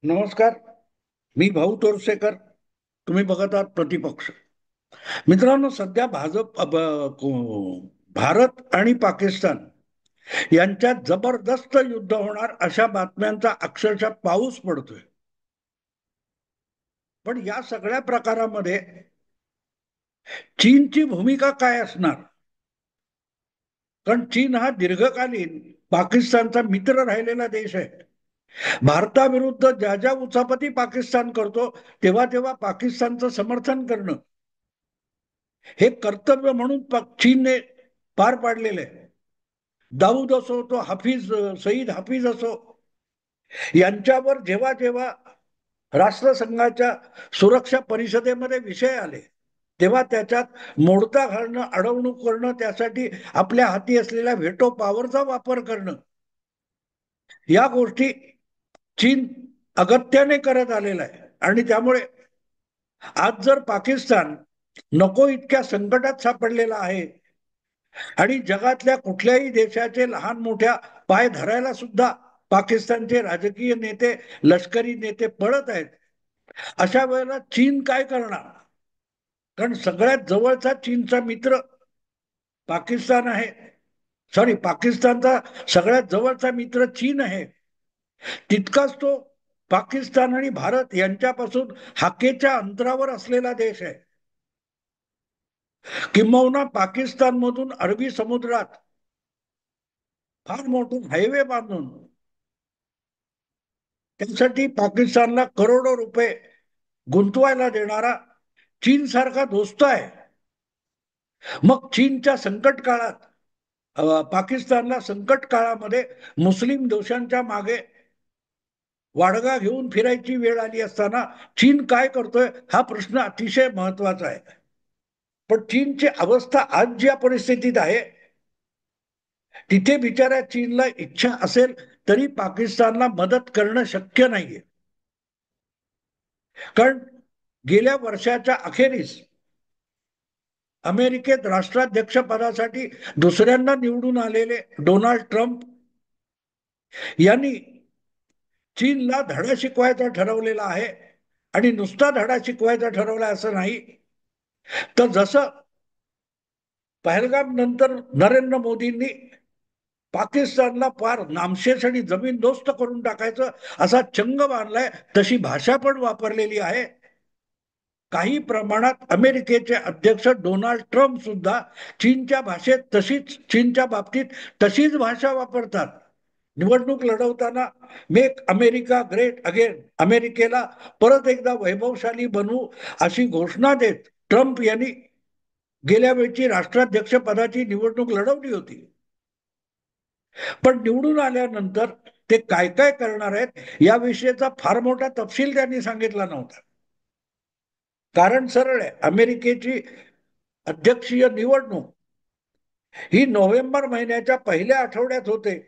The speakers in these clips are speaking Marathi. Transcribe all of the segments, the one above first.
नमस्कार. मी भाऊ तोरसेकर. तुम्ही बघत आहात प्रतिपक्ष. मित्रांनो, सध्या भारत आणि पाकिस्तान यांच्यात जबरदस्त युद्ध होणार अशा बातम्यांचा अक्षरशः पाऊस पडतोय. पण या सगळ्या प्रकारामध्ये चीनची भूमिका काय असणार? कारण चीन हा दीर्घकालीन पाकिस्तानचा मित्र राहिलेला देश आहे. भारताविरुद्ध ज्या ज्या उचापती पाकिस्तान करतो तेव्हा तेव्हा पाकिस्तानचं समर्थन करणं हे कर्तव्य म्हणून चीनने पार पाडलेलं आहे. दाऊद असो, तो सईद हाफिज असो, यांच्यावर जेव्हा जेव्हा राष्ट्रसंघाच्या सुरक्षा परिषदेमध्ये विषय आले तेव्हा त्याच्यात मोडता घालणं, अडवणूक करणं, त्यासाठी आपल्या हाती असलेल्या व्हेटो पॉवरचा वापर करणं, या गोष्टी चीन अगत्याने करत आलेला आहे. आणि त्यामुळे आज जर पाकिस्तान नको इतक्या संकटात सापडलेला आहे आणि जगातल्या कुठल्याही देशाचे लहान मोठ्या पाय धरायला सुद्धा पाकिस्तानचे राजकीय नेते, लष्करी नेते पळत आहेत, अशा वेळेला चीन काय करणार? कारण सगळ्यात जवळचा चीनचा मित्र पाकिस्तान आहे. पाकिस्तानचा सगळ्यात जवळचा मित्र चीन आहे. तितकाच तो पाकिस्तान आणि भारत यांच्यापासून हाकेच्या अंतरावर असलेला देश आहे. किंबहुना पाकिस्तान मधून अरबी समुद्रात फार मोठे हायवे बांधून त्यासाठी पाकिस्तानला करोडो रुपये गुंतवायला देणारा चीन सारखा दोस्त आहे. मग चीनच्या संकट काळात पाकिस्तानला संकट काळामध्ये मुस्लिम देशांच्या मागे वाडगा घेऊन फिरायची वेळ आली असताना चीन काय करतोय हा प्रश्न अतिशय महत्वाचा आहे. पण चीनची अवस्था आज ज्या परिस्थितीत आहे तिथे बिचाऱ्या चीनला इच्छा असेल तरी पाकिस्तानला मदत करणं शक्य नाहीये. कारण गेल्या वर्षाच्या अखेरीस अमेरिकेत राष्ट्राध्यक्ष पदासाठी दुसऱ्यांदा निवडून आलेले डोनाल्ड ट्रम्प यांनी चीनला धडा शिकवायचा ठरवलेला आहे. आणि नुसता धडा शिकवायचा ठरवला असं नाही, तर जसं पहलगाम नंतर नरेंद्र मोदींनी पाकिस्तानला फार नामशेष आणि जमीनदोस्त करून टाकायचं असा चंग बांधलाय, तशी भाषा पण वापरलेली आहे. काही प्रमाणात अमेरिकेचे अध्यक्ष डोनाल्ड ट्रम्प सुद्धा चीनच्या बाबतीत तशीच भाषा वापरतात. निवडणूक लढवताना मेक अमेरिका ग्रेट अगेन, अमेरिकेला परत एकदा वैभवशाली बनवू, अशी घोषणा देत ट्रम्प यांनी गेल्या वेळची राष्ट्राध्यक्ष पदाची निवडणूक लढवली होती. पण निवडून आल्यानंतर ते काय काय करणार आहेत याविषयीचा फार मोठा तपशील त्यांनी सांगितला नव्हता. कारण सरळ आहे, अमेरिकेची अध्यक्षीय निवडणूक ही नोव्हेंबर महिन्याच्या पहिल्या आठवड्यात होते.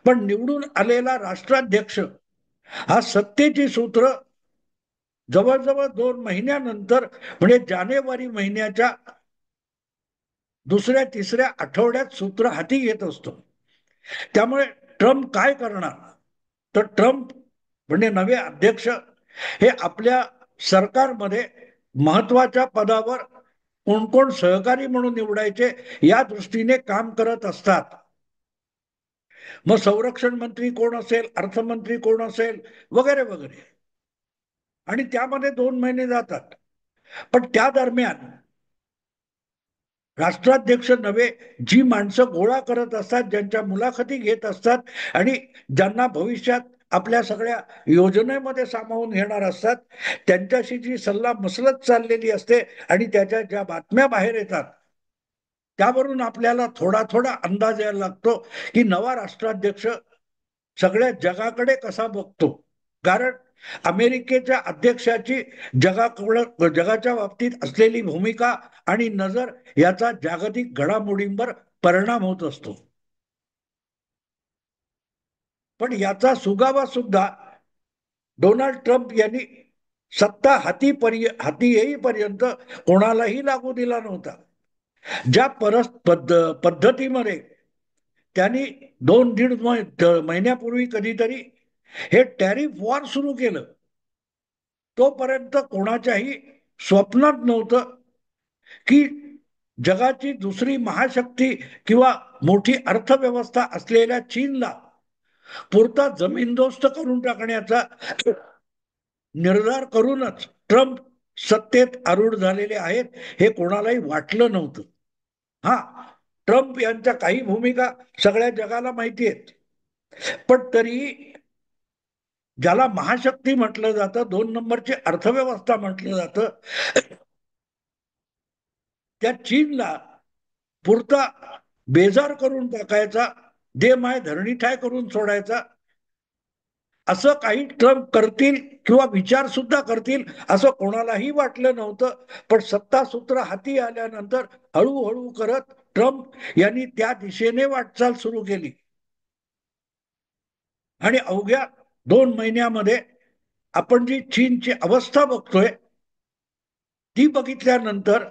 पण निवडून आलेला राष्ट्राध्यक्ष हा सत्तेची सूत्र जवळजवळ 2 महिन्यानंतर, म्हणजे जानेवारी महिन्याच्या दुसऱ्या तिसऱ्या आठवड्यात सूत्र हाती घेत असतो. त्यामुळे ट्रम्प काय करणार? तर ट्रम्प म्हणजे नवे अध्यक्ष हे आपल्या सरकारमध्ये महत्वाच्या पदावर कोण कोण सहकारी म्हणून निवडायचे या दृष्टीने काम करत असतात. मग संरक्षण मंत्री कोण असेल, अर्थमंत्री कोण असेल, वगैरे वगैरे. आणि त्यामध्ये 2 महिने जातात. पण त्या दरम्यान राष्ट्राध्यक्ष नवे जी माणसं गोळा करत असतात, ज्यांच्या मुलाखती घेत असतात आणि ज्यांना भविष्यात आपल्या सगळ्या योजनेमध्ये सामावून घेणार असतात, त्यांच्याशी जी सल्ला मसलत चाललेली असते आणि त्याच्या ज्या बातम्या बाहेर येतात त्यावरून आपल्याला थोडा थोडा अंदाज यायला लागतो की नवा राष्ट्राध्यक्ष सगळ्या जगाकडे कसा बघतो. कारण अमेरिकेच्या अध्यक्षाची जगाच्या बाबतीत असलेली भूमिका आणि नजर याचा जागतिक घडामोडींवर परिणाम होत असतो. पण याचा सुगावा सुद्धा डोनाल्ड ट्रम्प यांनी सत्ता हाती येईपर्यंत कोणालाही लागू दिला नव्हता. ज्या पद्धतीमध्ये त्यांनी 2-1.5 महिन्यापूर्वी कधीतरी हे टॅरिफ वॉर सुरू केलं तोपर्यंत कोणाच्याही स्वप्नात नव्हतं की जगाची दुसरी महाशक्ती किंवा मोठी अर्थव्यवस्था असलेल्या चीनला पुरता जमीनदोस्त करून टाकण्याचा निर्धार करूनच ट्रम्प सत्तेत आरूढ झालेले आहेत हे कोणालाही वाटलं नव्हतं. हा, ट्रम्प यांच्या काही भूमिका सगळ्या जगाला माहिती आहेत, पण तरी ज्याला महाशक्ती म्हटलं जातं, 2 नंबरची अर्थव्यवस्था म्हटलं जातं, त्या चीनला पुरता बेजार करून टाकायचा, दे माय धरणी ठाय करून सोडायचा, असं काही ट्रम्प करतील किंवा विचार सुद्धा करतील असं कोणालाही वाटलं नव्हतं. पण सत्ता सूत्र हाती आल्यानंतर हळूहळू करत ट्रम्प यांनी त्या दिशेने वाटचाल सुरू केली आणि अवघ्या 2 महिन्यामध्ये आपण जी चीनची अवस्था बघतोय ती बघितल्यानंतर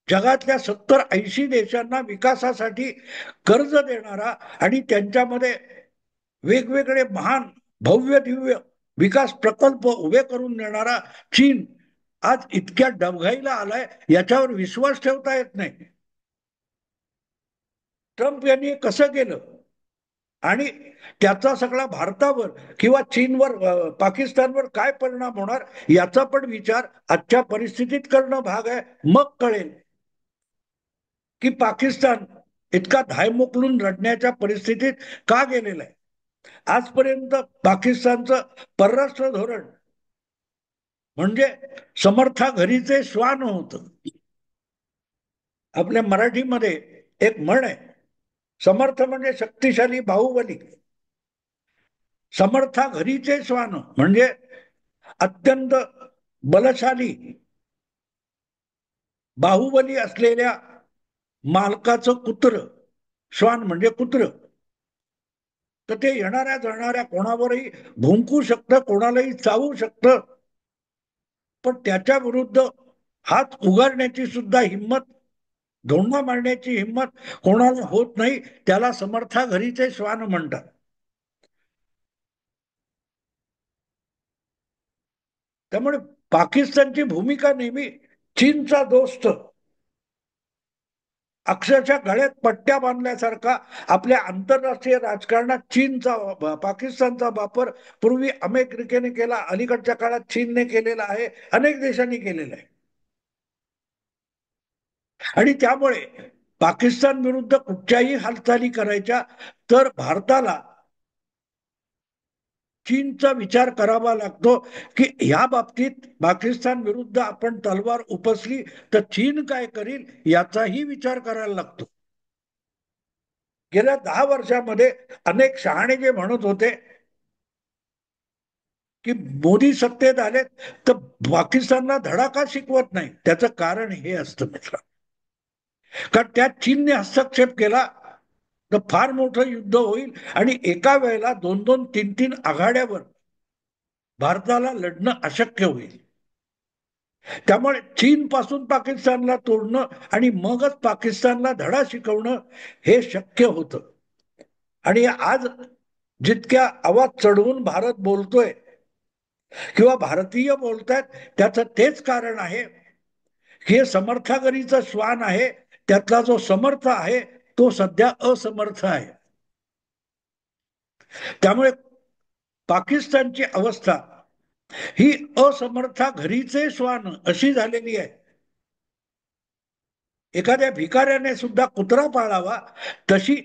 जगातल्या 70-80 देशांना विकासासाठी कर्ज देणारा आणि त्यांच्यामध्ये वेगवेगळे महान भव्य दिव्य विकास प्रकल्प उभे करून देणारा चीन आज इतक्या डबघाईला आलाय याच्यावर विश्वास ठेवता येत नाही. ट्रम्प यांनी कसं केलं आणि त्याचा सगळा भारतावर किंवा चीनवर पाकिस्तानवर काय परिणाम होणार याचा पण विचार आजच्या परिस्थितीत करणं भाग आहे. मग कळेल की पाकिस्तान इतका धाय मोकलून रडण्याच्या परिस्थितीत का गेलेला आहे. आजपर्यंत पाकिस्तानचं परराष्ट्र धोरण म्हणजे समर्था घरीचे श्वान होतं. आपल्या मराठीमध्ये एक म्हण आहे, समर्थ म्हणजे शक्तिशाली बाहुबली, समर्था घरीचे श्वान म्हणजे अत्यंत बलशाली बाहुबली असलेल्या मालकाचं कुत्र, श्वान म्हणजे कुत्र, तर ते येणाऱ्या जाणाऱ्या कोणावरही भुंकू शकतं, कोणालाही चावू शकतं, पण त्याच्या विरुद्ध हात उगारण्याची सुद्धा हिंमत, धोंडा मारण्याची हिंमत कोणाला होत नाही. त्याला समर्था घरीचे श्वान म्हणतात. त्यामुळे पाकिस्तानची भूमिका नेहमी चीनचा दोस्त, अक्षरशः गळ्यात पट्ट्या बांधल्यासारखा आपल्या आंतरराष्ट्रीय राजकारणात चीनचा पाकिस्तानचा वापर पूर्वी अमेरिकेने केला, अलीकडच्या काळात चीनने केलेला आहे, अनेक देशांनी केलेला आहे. आणि त्यामुळे पाकिस्तान विरुद्ध कुठच्याही हालचाली करायच्या तर भारताला चीनचा विचार करावा लागतो की ह्या बाबतीत पाकिस्तान विरुद्ध आपण तलवार उपसली तर चीन काय करील याचाही विचार करायला लागतो. गेल्या 10 वर्षामध्ये अनेक शहाणे जे म्हणत होते की मोदी सत्तेत आले तर पाकिस्तानला धडा का शिकवत नाही, त्याचं कारण हे असतं मित्र, कारण त्यात चीनने हस्तक्षेप केला तर फार मोठं युद्ध होईल आणि एका वेळेला 2-2, 3-3 आघाड्यावर भारताला लढणं अशक्य होईल. त्यामुळे चीन पासून पाकिस्तानला तोडणं आणि मगच पाकिस्तानला धडा शिकवणं हे शक्य होतं. आणि आज जितक्या आवाज चढवून भारत बोलतोय किंवा भारतीय बोलतायत त्याचं तेच कारण आहे की हे समर्थागरीचं श्वान आहे, त्यातला जो समर्थ आहे तो सध्या असमर्थ आहे. त्यामुळे पाकिस्तानची अवस्था ही असमर्था घरीचे श्वान अशी झालेली आहे. एखाद्या भिकाऱ्याने सुद्धा कुत्रा पाळावा तशी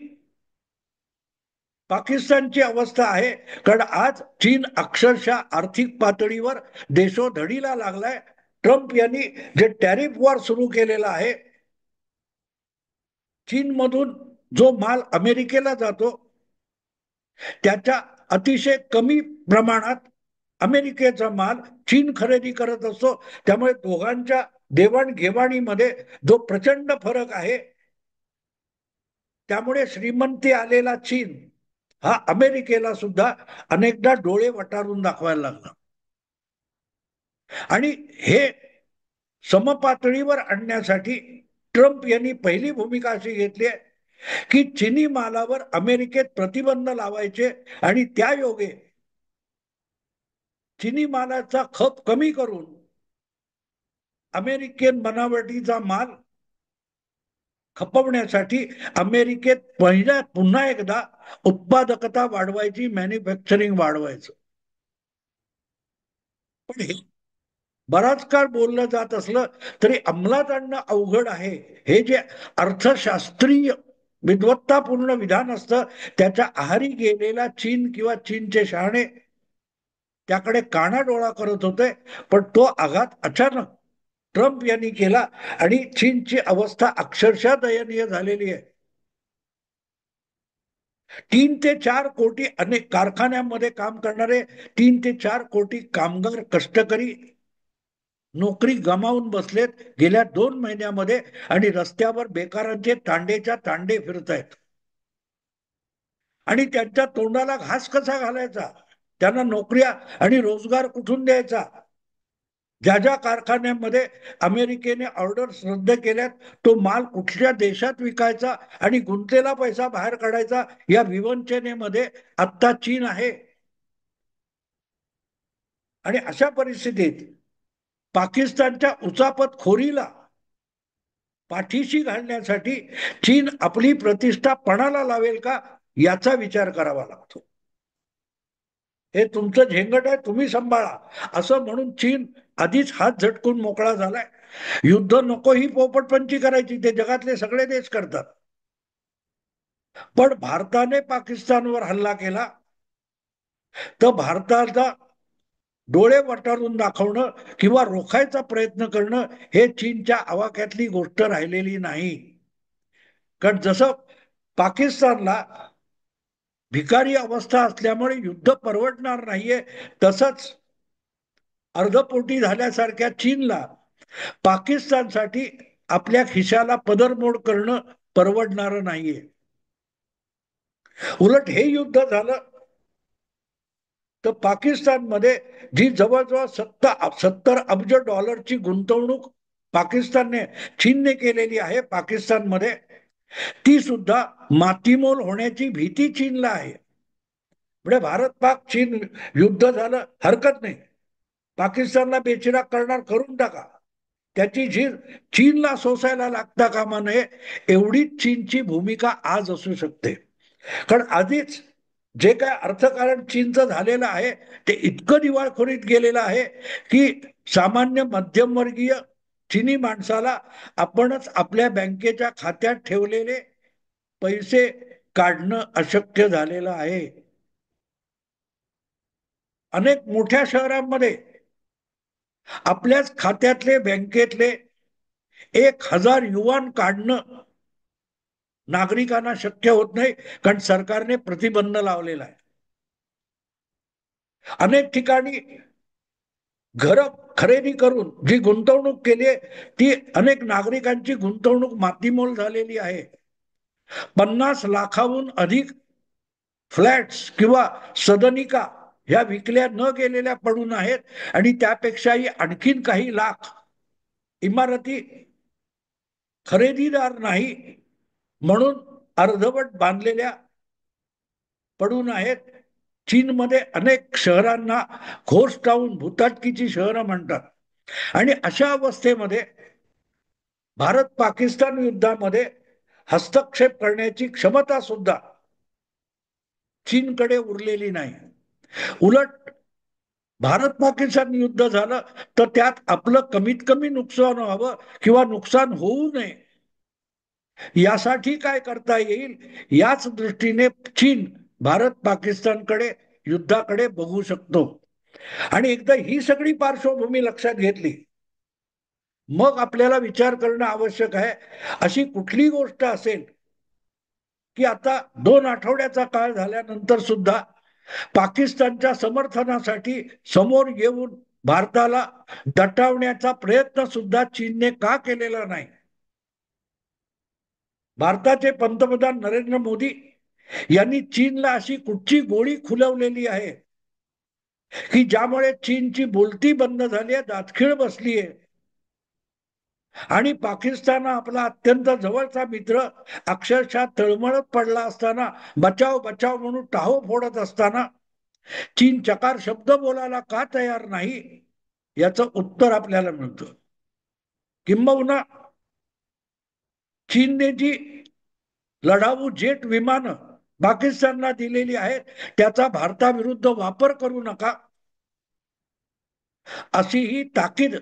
पाकिस्तानची अवस्था आहे. कारण आज चीन अक्षरशः आर्थिक पातळीवर देशोधडीला लागलाय. ट्रम्प यांनी जे टॅरिफ वॉर सुरू केलेला आहे, चीनमधून जो माल अमेरिकेला जातो त्याच्या अतिशय कमी प्रमाणात अमेरिकेचा माल चीन खरेदी करत असतो. त्यामुळे दोघांच्या देवाणघेवाणीमध्ये जो प्रचंड फरक आहे, त्यामुळे श्रीमंती आलेला चीन हा अमेरिकेला सुद्धा अनेकदा डोळे वटारून दाखवायला लागला. आणि हे समपातळीवर आणण्यासाठी ट्रम्प यांनी पहिली भूमिका अशी घेतली आहे की चिनी मालावर अमेरिकेत प्रतिबंध लावायचे आणि त्या योगे चिनी मालाचा खप कमी करून अमेरिकन बनावटीचा माल खपवण्यासाठी अमेरिकेत पुन्हा एकदा उत्पादकता वाढवायची, मॅन्युफॅक्चरिंग वाढवायचं. पण हे बराच काळ बोललं जात असलं तरी अंमलात आणणं अवघड आहे. हे जे अर्थशास्त्रीय विद्वत्तापूर्ण विधान असतं त्याच्या आहारी गेलेला चीन किंवा चीनचे शहाणे त्याकडे कानाडोळा करत होते. पण तो आघात अचानक ट्रम्प यांनी केला आणि चीनची अवस्था अक्षरशः दयनीय झालेली आहे. 3 ते 4 कोटी अनेक कारखान्यांमध्ये काम करणारे 3 ते 4 कोटी कामगार कष्टकरी नोकरी गमावून बसलेत गेल्या 2 महिन्यामध्ये आणि रस्त्यावर बेकारांचे तांडेच्या तांडे फिरत आहेत. आणि त्यांच्या तोंडाला घास कसा घालायचा, त्यांना नोकऱ्या आणि रोजगार कुठून द्यायचा. ज्या ज्या कारखान्यांमध्ये अमेरिकेने ऑर्डर्स रद्द केल्यात तो माल कुठल्या देशात विकायचा आणि गुंतलेला पैसा बाहेर काढायचा या विवंचनेमध्ये आत्ता चीन आहे. आणि अशा परिस्थितीत पाकिस्तानच्या उचापत खोरीला पाठीशी घालण्यासाठी चीन आपली प्रतिष्ठा पणाला लावेल का याचा विचार करावा लागतो. हे तुमचं झेंगट आहे, तुम्ही सांभाळा असं म्हणून चीन आधीच हात झटकून मोकळा झालाय. युद्ध नको ही पोपटपंची करायची, ते जगातले सगळे देश करतात. पण भारताने पाकिस्तानवर हल्ला केला तर भारताचा डोळे वटारून दाखवणं किंवा रोखायचा प्रयत्न करणं हे चीनच्या आवाक्यातली गोष्ट राहिलेली नाही. कारण जसं पाकिस्तानला भिकारी अवस्था असल्यामुळे युद्ध परवडणार नाहीये, तसंच अर्धपोटी झाल्यासारख्या चीनला पाकिस्तानसाठी आपल्या खिशाला पदरमोड करणं परवडणारं नाहीये. उलट हे युद्ध झालं तर पाकिस्तानमध्ये जी जवळजवळ 70 अब्ज डॉलरची गुंतवणूक पाकिस्तानने चीनने केलेली आहे पाकिस्तानमध्ये, ती सुद्धा मातीमोल होण्याची भीती चीनला आहे. म्हणजे भारत पाक चीन युद्ध झालं हरकत नाही, पाकिस्तानला बेचिराग करणार करून टाका, त्याची झीज चीनला सोसायला लागता कामा नये एवढीच चीनची भूमिका आज असू शकते. कारण आधीच जे काय अर्थकारण चीनचं झालेलं आहे ते इतकं दिवाळखोरीत गेलेलं आहे की सामान्य मध्यमवर्गीय चीनी माणसाला आपणच आपल्या बँकेच्या खात्यात ठेवलेले पैसे काढणं अशक्य झालेलं आहे. अनेक मोठ्या शहरांमध्ये आपल्याच खात्यातले बँकेतले 1,000 युआन काढणं नागरिकांना शक्य होत नाही, कारण सरकारने प्रतिबंध लावलेला आहे. अनेक ठिकाणी घर खरेदी करून जी गुंतवणूक केली ती अनेक नागरिकांची गुंतवणूक मातीमोल झालेली आहे. 50 लाखाहून अधिक फ्लॅट्स किंवा सदनिका ह्या विकल्या न गेलेल्या पडून आहेत आणि त्यापेक्षाही आणखीन काही लाख इमारती खरेदीदार नाही म्हणून अर्धवट बांधलेल्या पडून आहेत. चीनमध्ये अनेक शहरांना घोस्ट टाउन, भूताटकीची शहरं म्हणतात. आणि अशा अवस्थेमध्ये भारत पाकिस्तान युद्धामध्ये हस्तक्षेप करण्याची क्षमता सुद्धा चीनकडे उरलेली नाही. उलट भारत पाकिस्तान युद्ध झालं तर त्यात आपलं कमीत कमी नुकसान व्हावं किंवा नुकसान होऊ नये यासाठी काय करता येईल याच दृष्टीने चीन भारत पाकिस्तानकडे युद्धाकडे बघू शकतो. आणि एकदा ही सगळी पार्श्वभूमी लक्षात घेतली मग आपल्याला विचार करणं आवश्यक आहे. अशी कुठली गोष्ट असेल की आता 2 आठवड्याचा काळ झाल्यानंतर सुद्धा पाकिस्तानच्या समर्थनासाठी समोर येऊन भारताला दटावण्याचा प्रयत्न सुद्धा चीनने का केलेला नाही. भारताचे पंतप्रधान नरेंद्र मोदी यांनी चीनला अशी कुठची गोळी खुलवलेली आहे की ज्यामुळे चीनची बोलती बंद झाली आहे, दातखिळ बसली आहे. आणि पाकिस्तान आपला अत्यंत जवळचा मित्र अक्षरशः तळमळत पडला असताना, बचाव बचाव म्हणून टाहो फोडत असताना चीन चकार शब्द बोलायला का तयार नाही, याचं उत्तर आपल्याला मिळतं. किंबहुना चीनने जी लढाऊ जेट विमानं पाकिस्तानला दिलेली आहेत, त्याचा भारताविरुद्ध वापर करू नका, अशी ही ताकीद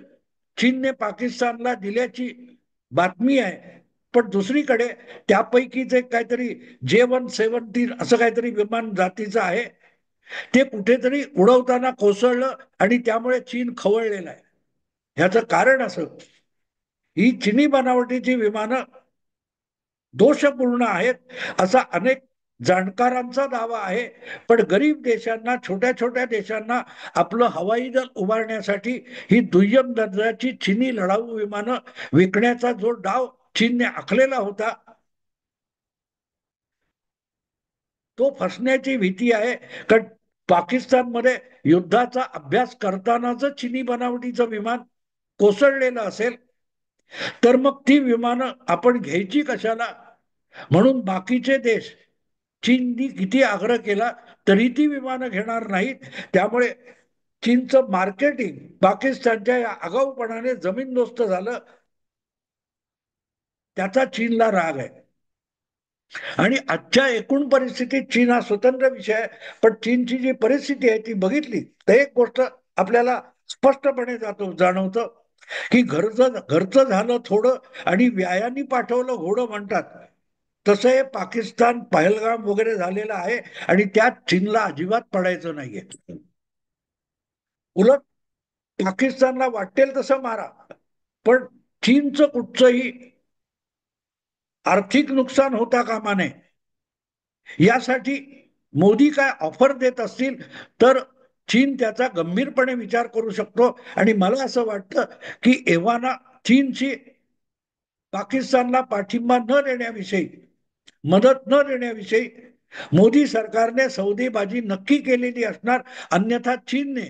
चीनने पाकिस्तानला दिल्याची बातमी आहे. पण दुसरीकडे त्यापैकीच एक काहीतरी J117 असं काहीतरी विमान जातीचं आहे, ते कुठेतरी उडवताना कोसळलं आणि त्यामुळे चीन खवळलेला आहे. ह्याचं कारण असं, ही चिनी बनावटीची विमानं दोषपूर्ण आहेत असा अनेक जाणकारांचा दावा आहे. पण गरीब देशांना, छोट्या छोट्या देशांना आपलं हवाई दल उभारण्यासाठी ही दुय्यम दर्जाची चिनी लढाऊ विमानं विकण्याचा जो डाव चीनने आखलेला होता, तो फसण्याची भीती आहे. कारण पाकिस्तानमध्ये युद्धाचा अभ्यास करतानाच चिनी बनावटीचं विमान कोसळलेलं असेल, तर मग ती विमानं आपण घ्यायची कशाला, म्हणून बाकीचे देश चीननी किती आग्रह केला तरी ती विमानं घेणार नाहीत. त्यामुळे चीनचं मार्केटिंग पाकिस्तानच्या या आगाऊपणाने जमीनदोस्त झालं. त्याचा चीनला राग आहे. आणि आजच्या एकूण परिस्थितीत चीन हा स्वतंत्र विषय आहे, पण चीनची जी परिस्थिती आहे ती बघितली तर एक गोष्ट आपल्याला स्पष्टपणे जाणवतं की घरचं घरचं झालं थोडं आणि व्यायानी पाठवलं घोडं म्हणतात, तसं हे पाकिस्तान पहलगाम वगैरे झालेलं आहे आणि त्यात चीनला अजिबात पडायचं नाहीये. उलट पाकिस्तानला वाटेल तसं मारा, पण चीनचं कुठचंही आर्थिक नुकसान होता कामा नये. यासाठी मोदी काय ऑफर देत असतील तर चीन त्याचा गंभीरपणे विचार करू शकतो. आणि मला असं वाटतं की एव्हाना चीनची पाकिस्तानला पाठिंबा न देण्याविषयी, मदत न देण्याविषयी मोदी सरकारने सौदेबाजी नक्की केलेली असणार. अन्यथा चीनने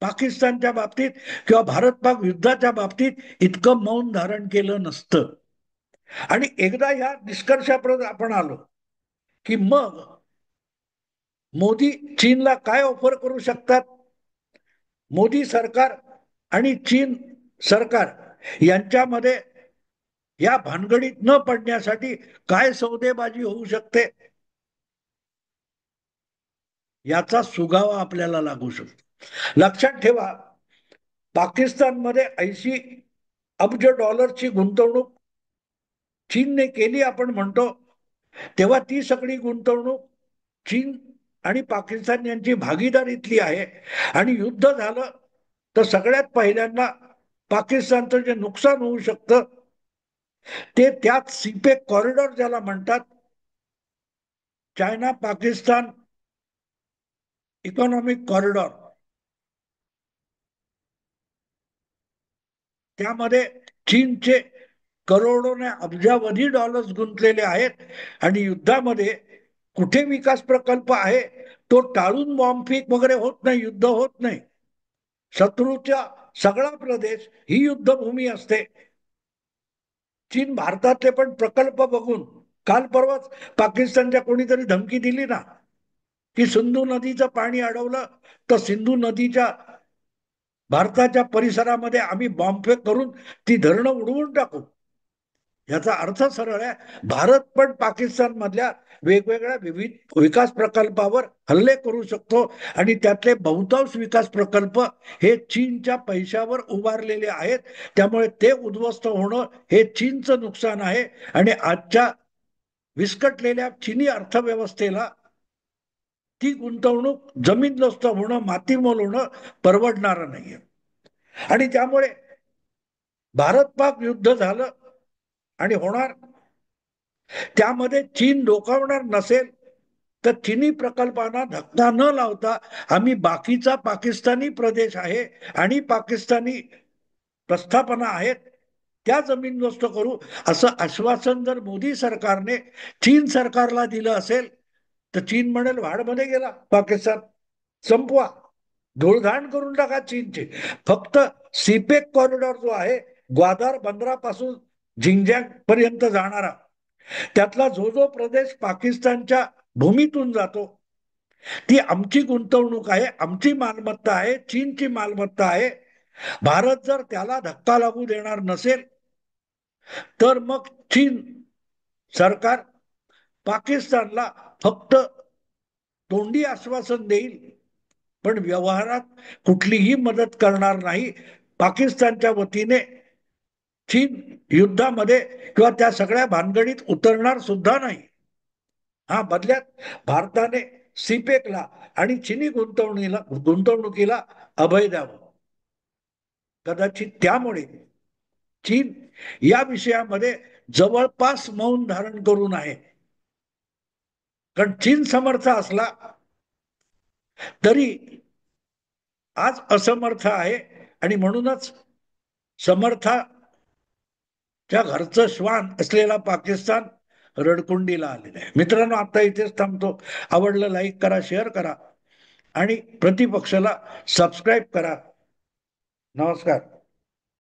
पाकिस्तानच्या बाबतीत किंवा भारत पाक युद्धाच्या बाबतीत इतकं मौन धारण केलं नसतं. आणि एकदा या निष्कर्षापर्यंत आपण आलो की मग मोदी चीनला काय ऑफर करू शकतात. मोदी सरकार आणि चीन सरकार यांच्यामध्ये या भानगडीत न पडण्यासाठी काय सौदेबाजी होऊ शकते, याचा सुगावा आपल्याला लागू शकतो. लक्षात ठेवा, पाकिस्तानमध्ये 80 अब्ज डॉलरची गुंतवणूक चीनने केली आपण म्हणतो, तेव्हा ती सगळी गुंतवणूक चीन आणि पाकिस्तान यांची भागीदारीतली आहे. आणि युद्ध झालं तर सगळ्यात पहिल्यांदा पाकिस्तानचं जे नुकसान होऊ शकतं ते त्यात सीपेक कॉरिडॉर ज्याला म्हणतात, चायना पाकिस्तान इकॉनॉमिक कॉरिडॉर, त्यामध्ये चीनचे करोडो ने अब्जावधी डॉलर्स गुंतलेले आहेत. आणि युद्धामध्ये कुठे विकास प्रकल्प आहे तो टाळून बॉम्बफेक वगैरे होत नाही, युद्ध होत नाही. शत्रूच्या सगळा प्रदेश ही युद्धभूमी असते. चीन भारतातले पण प्रकल्प बघून काल परवाच पाकिस्तानच्या कोणीतरी धमकी दिली ना की सिंधू नदीचं पाणी अडवलं तर सिंधू नदीच्या भारताच्या परिसरामध्ये आम्ही बॉम्बफेक करून ती धरणं उडवून टाकू. याचा अर्थ सरळ आहे, भारत पण पाकिस्तान मधल्या वेगवेगळ्या विविध विकास प्रकल्पावर हल्ले करू शकतो. आणि त्यातले बहुतांश विकास प्रकल्प हे चीनच्या पैशावर उभारलेले आहेत. त्यामुळे ते उद्ध्वस्त होणं हे चीनचं नुकसान आहे. आणि आजच्या विस्कटलेल्या चीनी अर्थव्यवस्थेला ती गुंतवणूक जमीनदोस्त होणं, मातीमोल होणं परवडणारं नाहीये. आणि त्यामुळे भारत पाक युद्ध झालं आणि होणार, त्यामध्ये चीन डोकावणार नसेल तर चिनी प्रकल्पांना धक्का न लावता आम्ही बाकीचा पाकिस्तानी प्रदेश आहे आणि पाकिस्तानी प्रस्थापना आहेत त्या जमीनदोस्त करू, असं आश्वासन जर मोदी सरकारने चीन सरकारला दिलं असेल तर चीन म्हणेल वाढमध्ये गेला पाकिस्तान, संपवा, धुळधाण करून टाका चीनची. फक्त सीपेक कॉरिडॉर जो आहे ग्वादार बंदरापासून झिंग्जॅग पर्यंत जाणारा, त्यातला जो जो प्रदेश पाकिस्तानच्या भूमीतून जातो, ती आमची गुंतवणूक आहे, आमची मालमत्ता आहे, चीनची मालमत्ता आहे. भारत जर त्याला धक्का लागू देणार नसेल तर मग चीन सरकार पाकिस्तानला फक्त तोंडी आश्वासन देईल, पण व्यवहारात कुठलीही मदत करणार नाही. पाकिस्तानच्या वतीने चीन युद्धामध्ये किंवा त्या सगळ्या भानगडीत उतरणार सुद्धा नाही. हा, बदल्यात भारताने सीपेकला आणि चिनी गुंतवणुकीला अभय द्यावं. कदाचित त्यामुळे चीन या विषयामध्ये जवळपास मौन धारण करून आहे. कारण चीन समर्थ असला तरी आज असमर्थ आहे, आणि म्हणूनच समर्थाच्या घरचं श्वान असलेला पाकिस्तान रडकुंडीला आलेला आहे. मित्रांनो, आता इथेच थांबतो. आवडलं लाईक करा, शेअर करा आणि प्रतिपक्षाला सबस्क्राईब करा. नमस्कार.